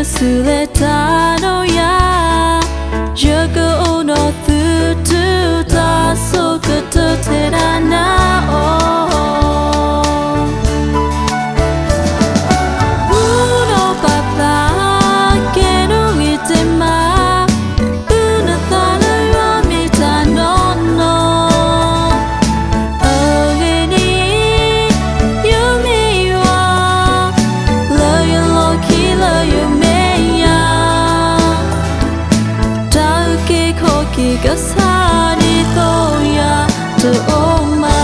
すれたのやJaga no tu ta so kata terana Uno papa que no itema Una thala ramita no no Ageni yumi wa La ya loki la yumeya Koki kasani toya to oma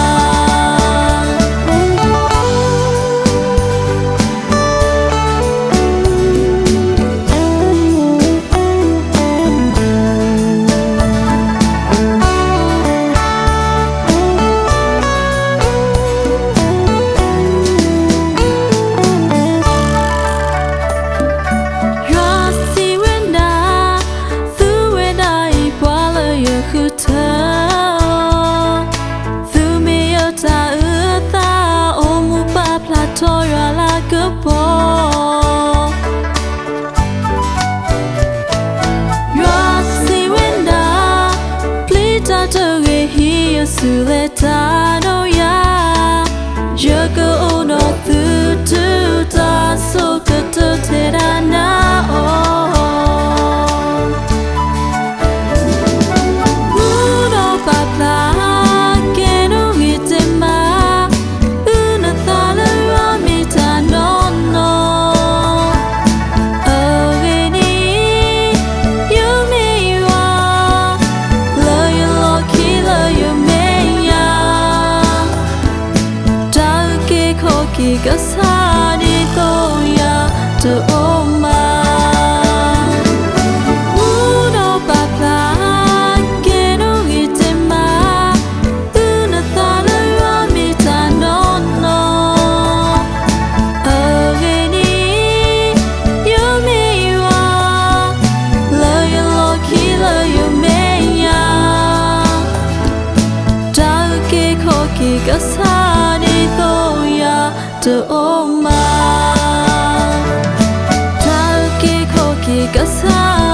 Toya la kupo Rasi wenda Plita toge hiya suleta no ya Jaga ono tu ta so kata terana Uno papa que no itema Una thala no no Ageni yumi wa La ya loki la yumeya Take koki kasani toya to oma Uno papa que no itema Una thala ramita no no Kasani toya to oma Take koki kasani